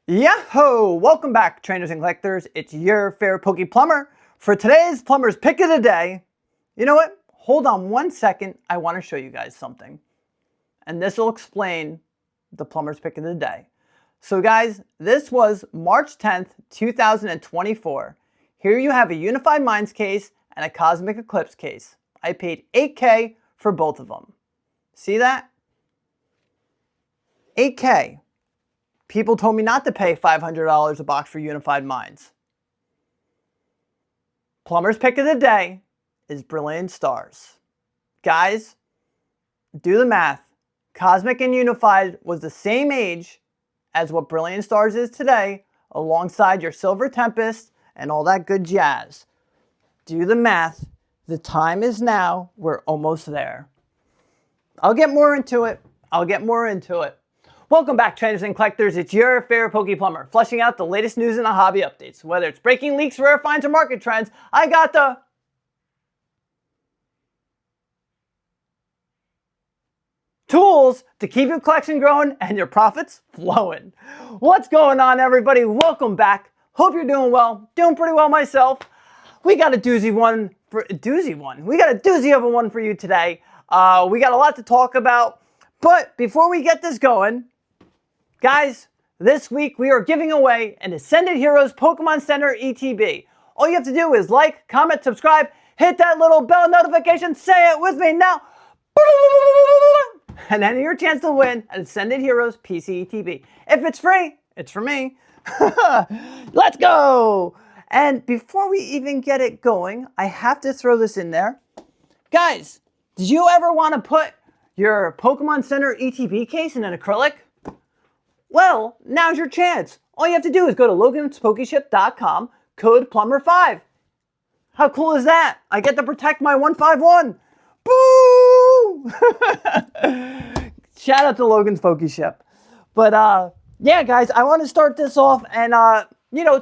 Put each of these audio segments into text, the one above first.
Yahoo! Welcome back, trainers and collectors. It's your favorite Poke Plumber. For today's Plumber's Pick of the Day, you know what? Hold on one second. I want to show you guys something. And this will explain the Plumber's Pick of the Day. So guys, this was March 10th, 2024. Here you have a Unified Minds case and a Cosmic Eclipse case. I paid $8K for both of them. See that? $8K. People told me not to pay $500 a box for Unified Minds. Plumber's Pick of the Day is Brilliant Stars. Guys, do the math. Cosmic and Unified was the same age as what Brilliant Stars is today, alongside your Silver Tempest and all that good jazz. Do the math. The time is now. We're almost there. I'll get more into it. Welcome back, trainers and collectors. It's your favorite Poke Plumber, flushing out the latest news and the hobby updates. Whether it's breaking leaks, rare finds, or market trends, I got the tools to keep your collection growing and your profits flowing. What's going on, everybody? Welcome back. Hope you're doing well. Doing pretty well myself. We got a doozy of a one for you today. We got a lot to talk about. But before we get this going, guys, this week we are giving away an Ascended Heroes Pokemon Center ETB. All you have to do is like, comment, subscribe, hit that little bell notification, say it with me now, and enter your chance to win an Ascended Heroes PC ETB. If it's free, it's for me. Let's go! And before we even get it going, I have to throw this in there. Guys, did you ever want to put your Pokemon Center ETB case in an acrylic? Well, now's your chance. All you have to do is go to loganspokeship.com, code Plumber5. How cool is that? I get to protect my 151. Boo! Shout out to Logan's Pokeship. But yeah, guys, I want to start this off and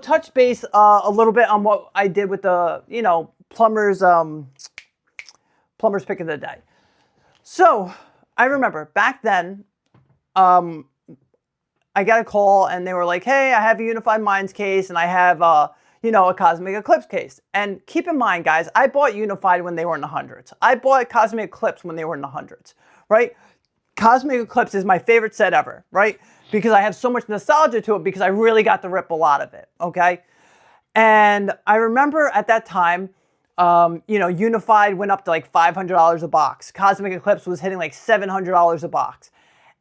touch base a little bit on what I did with the Plumber's Pick of the Day. So I remember back then, I got a call and they were like, hey, I have a Unified Minds case and I have, a Cosmic Eclipse case. And keep in mind, guys, I bought Unified when they were in the hundreds. I bought Cosmic Eclipse when they were in the hundreds, right? Cosmic Eclipse is my favorite set ever, right? Because I have so much nostalgia to it because I really got to rip a lot of it, okay? And I remember at that time, Unified went up to like $500 a box. Cosmic Eclipse was hitting like $700 a box.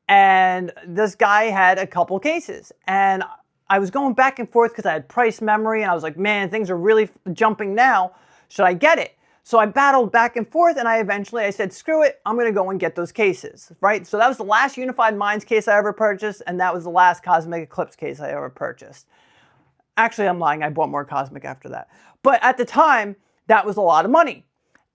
And this guy had a couple cases. And I was going back and forth because I had price memory. And I was like, man, things are really jumping now. Should I get it? So I battled back and forth. And I said, screw it. I'm going to go and get those cases, right? So that was the last Unified Minds case I ever purchased. And that was the last Cosmic Eclipse case I ever purchased. Actually, I'm lying. I bought more Cosmic after that. But at the time, that was a lot of money.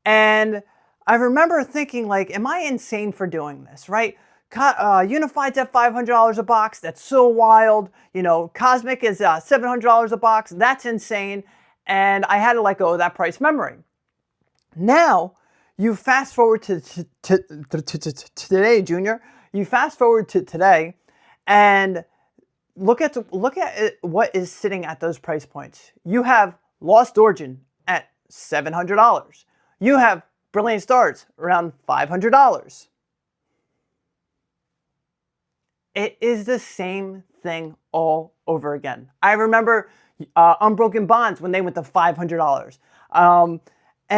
And I remember thinking, like, am I insane for doing this, right? Unified's at $500 a box. That's so wild. Cosmic is $700 a box. That's insane. And I had to let go of that price memory. Now, you fast forward to today, Junior. You fast forward to today and look at what is sitting at those price points. You have Lost Origin at $700. You have Brilliant Stars around $500. It is the same thing all over again. I remember Unbroken Bonds when they went to $500. And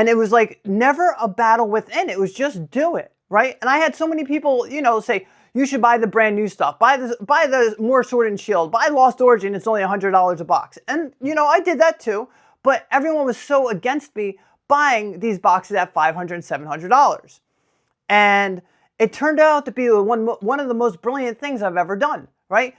it was like never a battle within. It was just do it, right? And I had so many people, say, you should buy the brand new stuff. Buy the more Sword and Shield. Buy Lost Origin. It's only $100 a box. And, I did that too. But everyone was so against me buying these boxes at $500 and $700. And it turned out to be one of the most brilliant things I've ever done, right?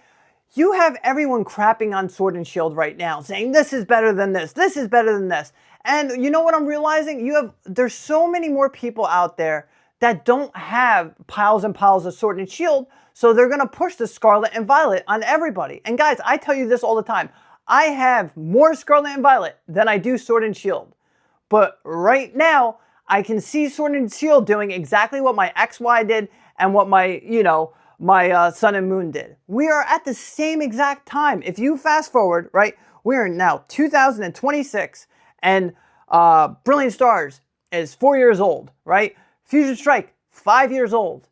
You have everyone crapping on Sword and Shield right now, saying this is better than this is better than this. And you know what I'm realizing? There's so many more people out there that don't have piles and piles of Sword and Shield, so they're gonna push the Scarlet and Violet on everybody. And guys, I tell you this all the time. I have more Scarlet and Violet than I do Sword and Shield. But right now, I can see Sword and Shield doing exactly what my XY did and what my, my sun and moon did. We are at the same exact time. If you fast forward, right, we are now 2026, and Brilliant Stars is 4 years old, right? Fusion Strike, 5 years old.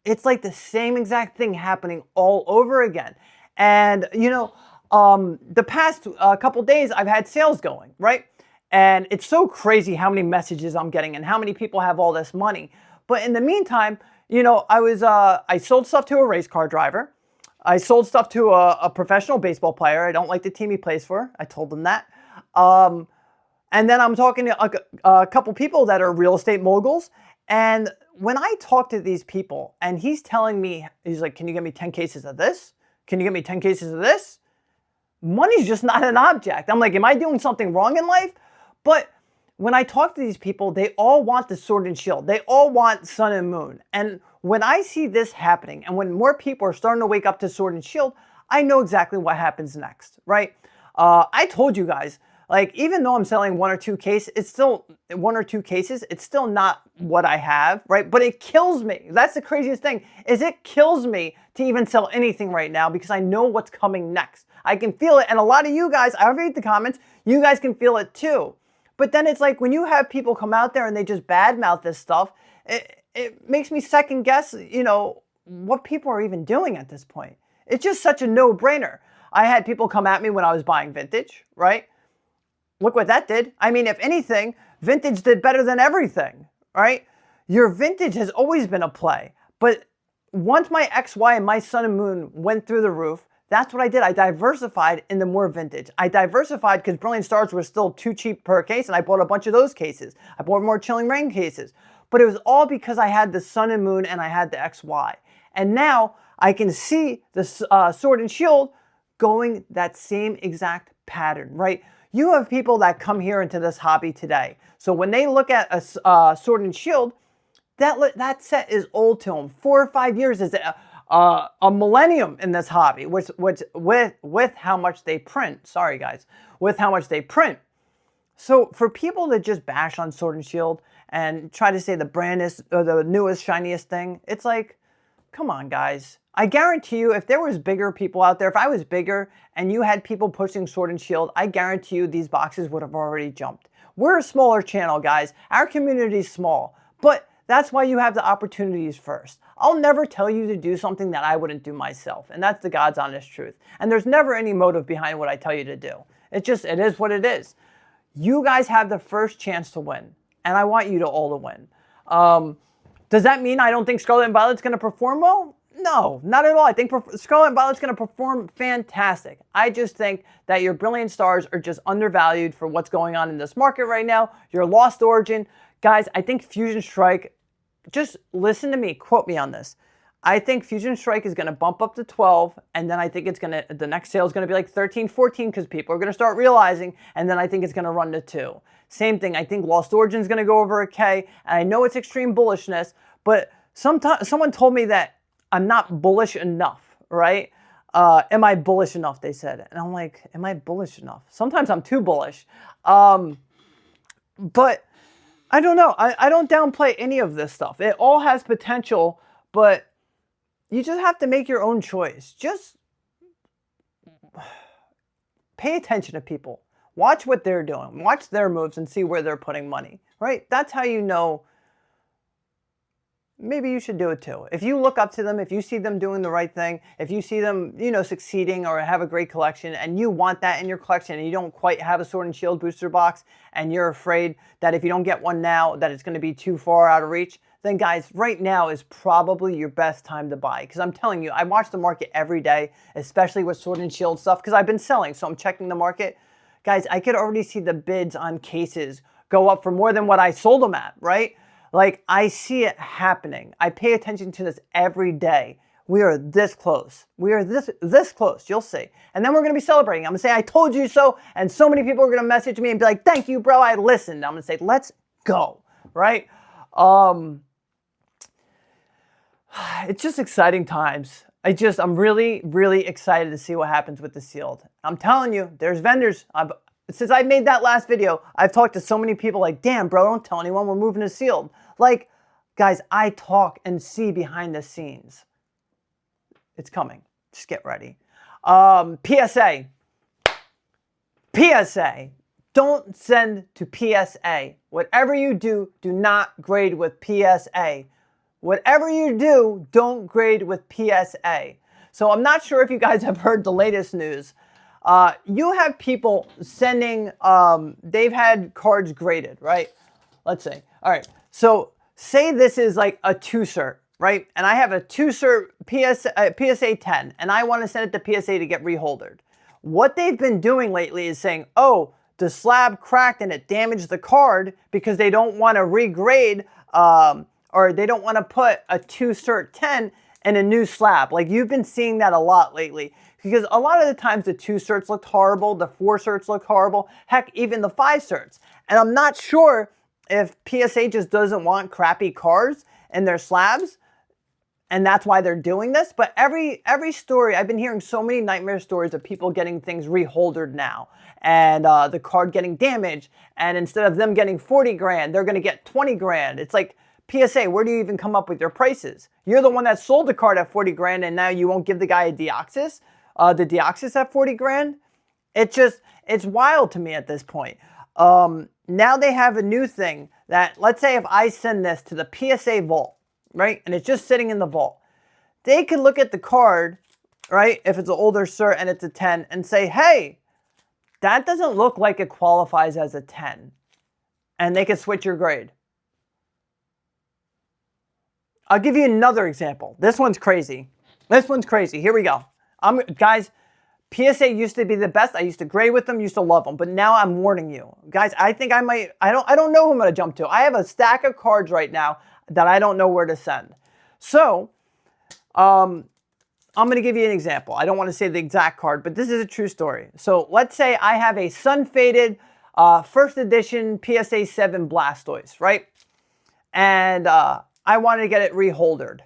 It's like the same exact thing happening all over again. And, the past couple days, I've had sales going, right? And it's so crazy how many messages I'm getting and how many people have all this money. But in the meantime, I sold stuff to a race car driver. I sold stuff to a professional baseball player. I don't like the team he plays for. I told them that. And then I'm talking to a couple people that are real estate moguls. And when I talk to these people and he's telling me, he's like, can you get me 10 cases of this? Can you get me 10 cases of this? Money's just not an object. I'm like, am I doing something wrong in life? But when I talk to these people, they all want the sword and shield. They all want sun and moon. And when I see this happening and when more people are starting to wake up to sword and shield, I know exactly what happens next, right? I told you guys, like, even though I'm selling one or two cases, it's still not what I have, right? But it kills me. That's the craziest thing, is it kills me to even sell anything right now because I know what's coming next. I can feel it. And a lot of you guys, I read the comments, you guys can feel it too. But then it's like when you have people come out there and they just badmouth this stuff, it makes me second guess, what people are even doing at this point. It's just such a no-brainer. I had people come at me when I was buying vintage, right? Look what that did. I mean, if anything, vintage did better than everything, right? Your vintage has always been a play. But once my XY and my sun and moon went through the roof, that's what I did. I diversified into more vintage. I diversified because Brilliant Stars were still too cheap per case, and I bought a bunch of those cases. I bought more Chilling Rain cases. But it was all because I had the sun and moon and I had the XY. And now I can see the sword and shield going that same exact pattern, right? You have people that come here into this hobby today. So when they look at a sword and shield, that set is old to them. 4 or 5 years is a millennium in this hobby, with how much they print. Sorry, guys. With how much they print. So for people that just bash on Sword and Shield and try to say the brandest or the newest, shiniest thing, it's like, come on, guys. I guarantee you, if there was bigger people out there, if I was bigger and you had people pushing Sword and Shield, I guarantee you these boxes would have already jumped. We're a smaller channel, guys. Our community is small, but that's why you have the opportunities first. I'll never tell you to do something that I wouldn't do myself, and that's the God's honest truth. And there's never any motive behind what I tell you to do. It is what it is. You guys have the first chance to win, and I want you to all to win. Does that mean I don't think Scarlet and Violet's going to perform well? No, not at all. I think Scarlet and Violet's going to perform fantastic. I just think that your Brilliant Stars are just undervalued for what's going on in this market right now. Your Lost Origin. Guys, I think Fusion Strike, just listen to me, quote me on this. I think Fusion Strike is going to bump up to 12, and then I think the next sale is going to be like 13, 14, because people are going to start realizing, and then I think it's going to run to 2. Same thing, I think Lost Origin is going to go over a K, and I know it's extreme bullishness, but someone told me that I'm not bullish enough, right? Am I bullish enough, they said. And I'm like, am I bullish enough? Sometimes I'm too bullish. But I don't know. I don't downplay any of this stuff. It all has potential, but you just have to make your own choice. Just pay attention to people. Watch what they're doing. Watch their moves and see where they're putting money, right? That's how you know maybe you should do it too. If you look up to them, if you see them doing the right thing, if you see them, succeeding or have a great collection and you want that in your collection and you don't quite have a Sword and Shield booster box and you're afraid that if you don't get one now that it's going to be too far out of reach, then guys, right now is probably your best time to buy. Because I'm telling you, I watch the market every day, especially with Sword and Shield stuff, because I've been selling, so I'm checking the market. Guys, I could already see the bids on cases go up for more than what I sold them at, right? Like, I see it happening. I pay attention to this every day. We are this close. We are this close. You'll see. And then we're going to be celebrating. I'm going to say, I told you so. And so many people are going to message me and be like, thank you, bro. I listened. I'm going to say, let's go. Right? It's just exciting times. I'm really, really excited to see what happens with the sealed. I'm telling you, there's vendors. Since I made that last video, I've talked to so many people like, damn, bro, don't tell anyone we're moving to sealed. Like, guys, I talk and see behind the scenes. It's coming. Just get ready. PSA. PSA. Don't send to PSA. Whatever you do, do not grade with PSA. Whatever you do, don't grade with PSA. So I'm not sure if you guys have heard the latest news. You have people sending, they've had cards graded, right? Let's see. All right. So say this is like a 2 cert, right? And I have a 2 cert PSA 10, and I want to send it to PSA to get reholdered. What they've been doing lately is saying, oh, the slab cracked and it damaged the card because they don't want to regrade, or they don't want to put a 2 cert 10 in a new slab. Like, you've been seeing that a lot lately. Because a lot of the times the 2 certs looked horrible, the 4 certs look horrible, heck, even the 5 certs. And I'm not sure if PSA just doesn't want crappy cards in their slabs, and that's why they're doing this. But every story, I've been hearing so many nightmare stories of people getting things reholdered now, and the card getting damaged, and instead of them getting 40 grand, they're going to get 20 grand. It's like, PSA, where do you even come up with your prices? You're the one that sold the card at 40 grand, and now you won't give the guy a Deoxys? The Deoxys at 40 grand? It's wild to me at this point. Now they have a new thing that, let's say if I send this to the PSA vault, right? And it's just sitting in the vault. They can look at the card, right? If it's an older cert and it's a 10, and say, hey, that doesn't look like it qualifies as a 10. And they can switch your grade. I'll give you another example. This one's crazy. This one's crazy. Here we go. Guys, PSA used to be the best. I used to grade with them, used to love them. But now I'm warning you. Guys, I think I might, I don't know who I'm going to jump to. I have a stack of cards right now that I don't know where to send. So, I'm going to give you an example. I don't want to say the exact card, but this is a true story. So, let's say I have a sun-faded first edition PSA 7 Blastoise, right? And I wanted to get it reholdered.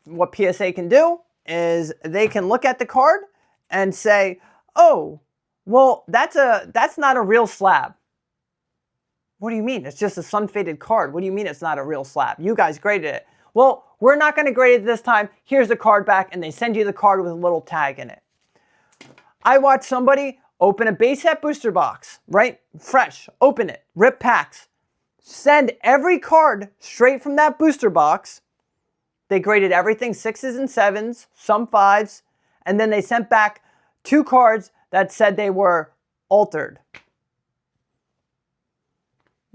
What PSA can do is they can look at the card and say, oh, well, that's not a real slab. What do you mean? It's just a sun-faded card. What do you mean it's not a real slab? You guys graded it. Well, we're not going to grade it this time. Here's the card back, and they send you the card with a little tag in it. I watched somebody open a base set booster box, right? Fresh. Open it. Rip packs. Send every card straight from that booster box. They graded everything 6s and 7s, some 5s, and then they sent back 2 cards that said they were altered.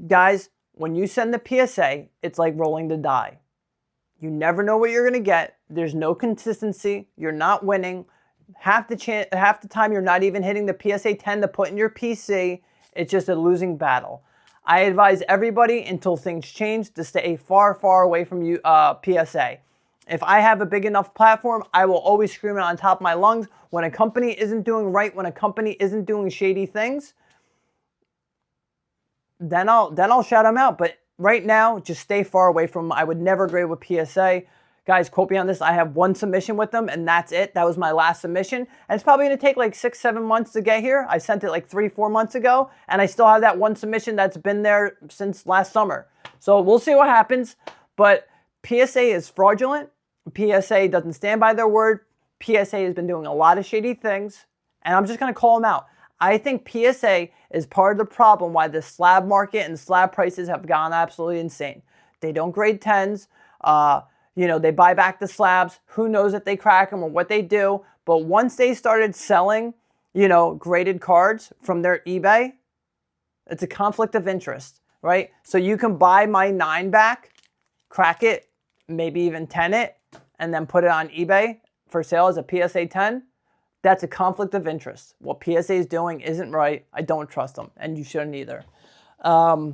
Guys, when you send the PSA, it's like rolling the die. You never know what you're going to get. There's no consistency. You're not winning. Half the time you're not even hitting the PSA 10 to put in your PC. It's just a losing battle. I advise everybody until things change to stay far, far away from you, PSA. If I have a big enough platform, I will always scream it on top of my lungs. When a company isn't doing right, when a company isn't doing shady things, then I'll shout them out. But right now, just stay far away from them. I would never grade with PSA. Guys, quote me on this. I have 1 submission with them, and that's it. That was my last submission. And it's probably going to take like 6-7 months to get here. I sent it like 3-4 months ago, and I still have that 1 submission that's been there since last summer. So we'll see what happens. But PSA is fraudulent. PSA doesn't stand by their word. PSA has been doing a lot of shady things, and I'm just going to call them out. I think PSA is part of the problem why the slab market and slab prices have gone absolutely insane. They don't grade 10s. They buy back the slabs. Who knows if they crack them or what they do. But once they started selling, graded cards from their eBay, it's a conflict of interest, right? So you can buy my 9 back, crack it, maybe even 10 it, and then put it on eBay for sale as a PSA 10. That's a conflict of interest. What PSA is doing isn't right. I don't trust them, and you shouldn't either. A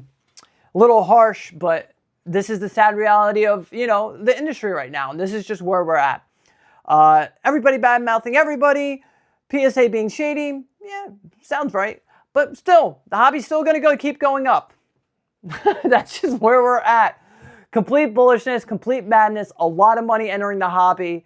little harsh, but this is the sad reality of, the industry right now, and this is just where we're at. Everybody bad-mouthing everybody, PSA being shady, yeah, sounds right. But still, the hobby's still going to keep going up. That's just where we're at. Complete bullishness, complete madness, a lot of money entering the hobby.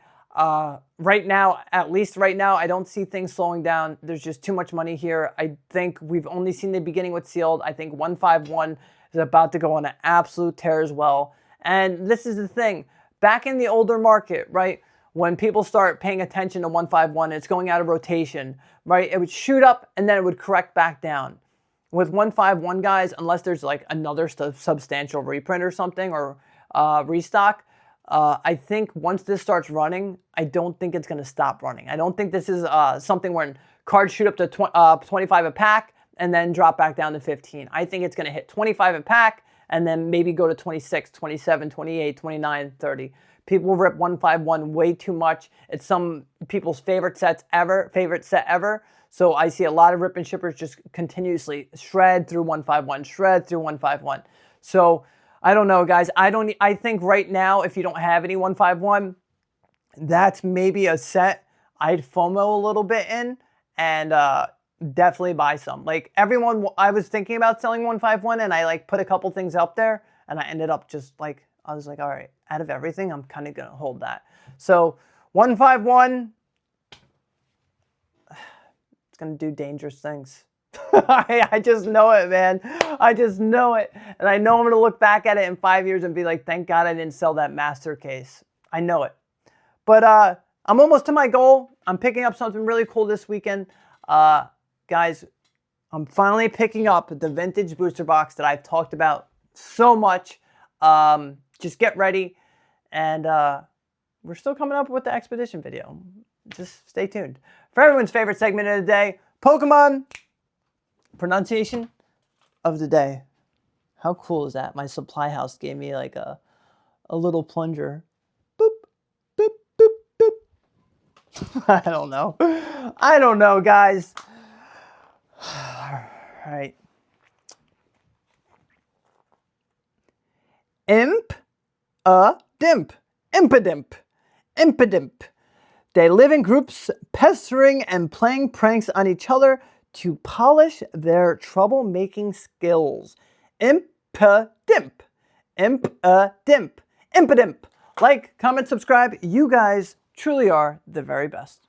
Right now, at least right now, I don't see things slowing down. There's just too much money here. I think we've only seen the beginning with sealed. I think 151 is about to go on an absolute tear as well. And this is the thing. Back in the older market, right? when people start paying attention to 151, it's going out of rotation, right? It would shoot up and then it would correct back down. With 151 guys, unless there's like another substantial reprint or something or restock, I think once this starts running, I don't think it's going to stop running. I don't think this is something where cards shoot up to 25 a pack and then drop back down to 15. I think it's going to hit 25 a pack and then maybe go to 26, 27, 28, 29, 30. People rip 151 way too much. It's some people's favorite set ever. So I see a lot of rip and shippers just continuously shred through 151, shred through 151. So I don't know, guys. I think right now, if you don't have any 151, that's maybe a set I'd FOMO a little bit in and definitely buy some. Like everyone, I was thinking about selling 151 and I like put a couple things up there and I ended up just like, I was like, all right, out of everything, I'm kind of going to hold that. So 151, it's going to do dangerous things. I just know it, man. I just know it. And I know I'm going to look back at it in 5 years and be like, thank God I didn't sell that master case. I know it. But I'm almost to my goal. I'm picking up something really cool this weekend. Guys, I'm finally picking up the vintage booster box that I've talked about so much. Just get ready. And we're still coming up with the expedition video. Just stay tuned. For everyone's favorite segment of the day, Pokemon pronunciation of the day. How cool is that? My supply house gave me like a little plunger. Boop, boop, boop, boop. I don't know. I don't know, guys. All right. Imp-a-dimp. Imp-a-dimp. Imp-a-dimp. They live in groups, pestering and playing pranks on each other to polish their troublemaking skills. Imp-a-dimp. Imp-a-dimp. Imp-a-dimp. Like, comment, subscribe. You guys truly are the very best.